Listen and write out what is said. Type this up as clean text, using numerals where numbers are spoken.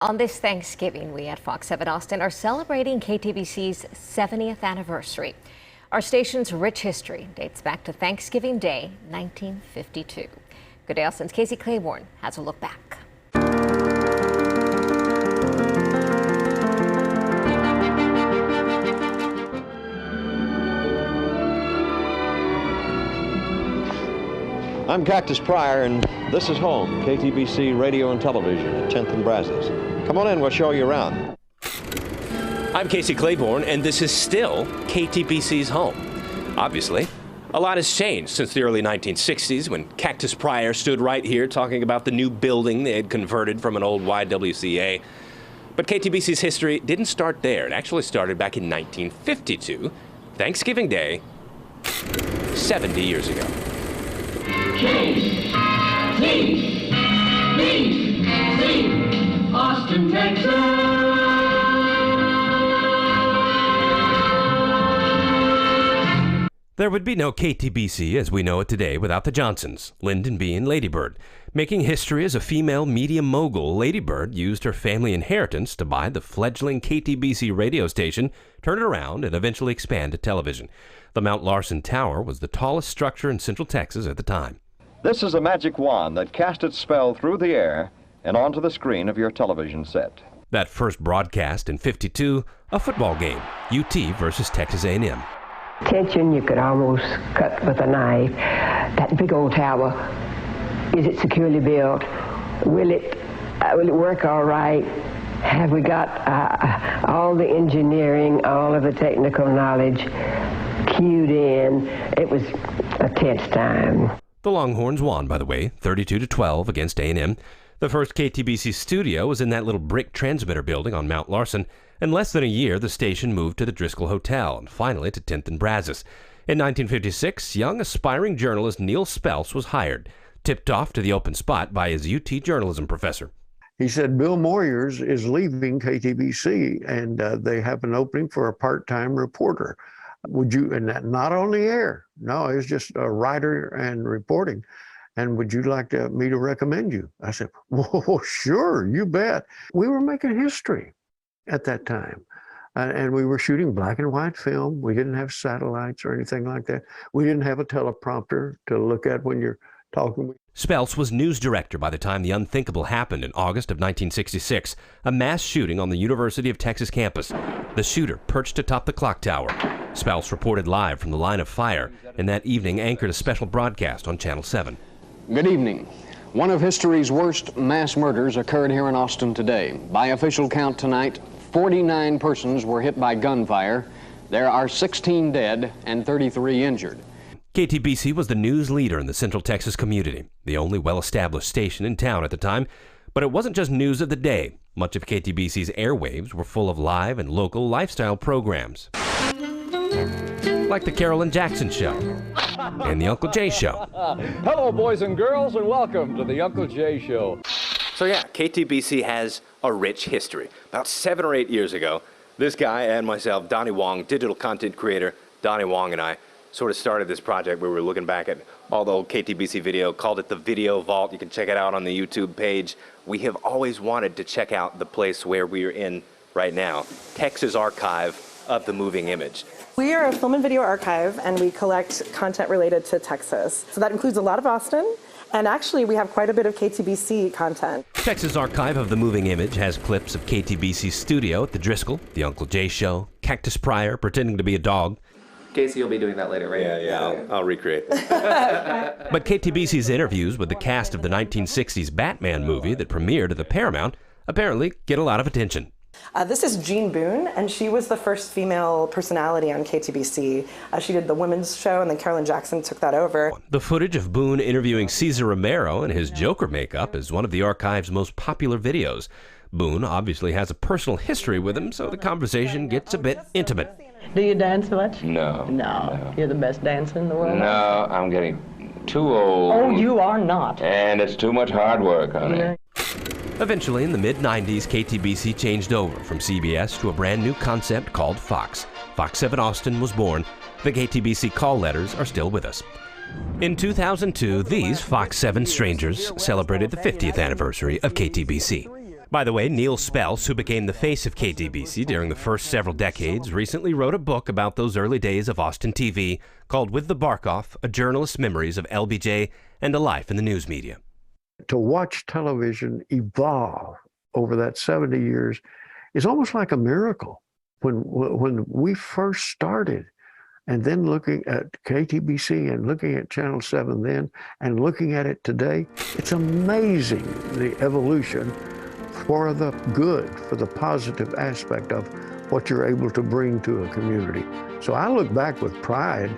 On this Thanksgiving, we at Fox 7 Austin are celebrating KTBC's 70th anniversary. Our station's rich history dates back to Thanksgiving Day, 1952. Good Day, Austin's Casey Claiborne has a look back. I'm Cactus Pryor, and this is home, KTBC Radio and Television at 10th and Brazos. Come on in, we'll show you around. I'm Casey Claiborne, and this is still KTBC's home. Obviously, a lot has changed since the early 1960s when Cactus Pryor stood right here talking about the new building they had converted from an old YWCA. But KTBC's history didn't start there. It actually started back in 1952, Thanksgiving Day, 70 years ago. KTBC, Austin, Texas. There would be no KTBC as we know it today without the Johnsons, Lyndon B. and Lady Bird. Making history as a female media mogul, Lady Bird used her family inheritance to buy the fledgling KTBC radio station, turn it around, and eventually expand to television. The Mount Larson Tower was the tallest structure in Central Texas at the time. This is a magic wand that cast its spell through the air and onto the screen of your television set. That first broadcast in '52, a football game, UT versus Texas A&M. Tension you could almost cut with a knife. That big old tower, is it securely built? Will it work all right? Have we got all the engineering, all of the technical knowledge cued in? It was a tense time. The Longhorns won, by the way, 32-12 against A&M. The first KTBC studio was in that little brick transmitter building on Mount Larson. In less than a year, the station moved to the Driscoll Hotel and finally to 10th and Brazos. In 1956, young aspiring journalist Neil Speltz was hired, tipped off to the open spot by his UT journalism professor. He said, Bill Moyers is leaving KTBC and they have an opening for a part-time reporter. Would you, and that not on the air, no, it was just a writer and reporting. And would you like me to recommend you? I said, whoa, sure, you bet. We were making history at that time. And we were shooting black and white film. We didn't have satellites or anything like that. We didn't have a teleprompter to look at when you're talking. Speltz was news director by the time the unthinkable happened in August of 1966, a mass shooting on the University of Texas campus. The shooter perched atop the clock tower. Speltz reported live from the line of fire, and that evening anchored a special broadcast on Channel 7. Good evening. One of history's worst mass murders occurred here in Austin today. By official count tonight, 49 persons were hit by gunfire. There are 16 dead and 33 injured. KTBC was the news leader in the Central Texas community, the only well-established station in town at the time. But it wasn't just news of the day. Much of KTBC's airwaves were full of live and local lifestyle programs, like the Carolyn Jackson Show and the Uncle Jay Show. Hello, boys and girls, and welcome to the Uncle Jay Show. So yeah, KTBC has a rich history. About 7 or 8 years ago, this guy and myself, Donnie Wong, digital content creator, Donnie Wong and I, sort of started this project where we were looking back at all the old KTBC video, called it the Video Vault. You can check it out on the YouTube page. We have always wanted to check out the place where we are in right now, Texas Archive of the Moving Image. We are a film and video archive, and we collect content related to Texas. So that includes a lot of Austin, and actually we have quite a bit of KTBC content. Texas Archive of the Moving Image has clips of KTBC's studio at the Driscoll, the Uncle Jay Show, Cactus Pryor pretending to be a dog. Casey, you'll be doing that later, right? Yeah, I'll recreate that. But KTBC's interviews with the cast of the 1960s Batman movie that premiered at the Paramount apparently get a lot of attention. This is Jean Boone, and she was the first female personality on KTBC. She did the women's show, and then Carolyn Jackson took that over. The footage of Boone interviewing Cesar Romero in his Joker makeup is one of the archive's most popular videos. Boone obviously has a personal history with him, so the conversation gets a bit intimate. Do you dance much? No. No. You're the best dancer in the world? No, I'm getting too old. Oh, you are not. And it's too much hard work, honey. No. Eventually, in the mid-90s, KTBC changed over from CBS to a brand new concept called Fox. Fox 7 Austin was born. The KTBC call letters are still with us. In 2002, these Fox 7 strangers celebrated the 50th anniversary of KTBC. By the way, Neil Spells, who became the face of KTBC during the first several decades, recently wrote a book about those early days of Austin TV called With the Barkoff, A Journalist's Memories of LBJ and a Life in the News Media. To watch television evolve over that 70 years is almost like a miracle. When we first started, and then looking at KTBC and looking at Channel 7 then, and looking at it today, it's amazing the evolution for the good, for the positive aspect of what you're able to bring to a community. So I look back with pride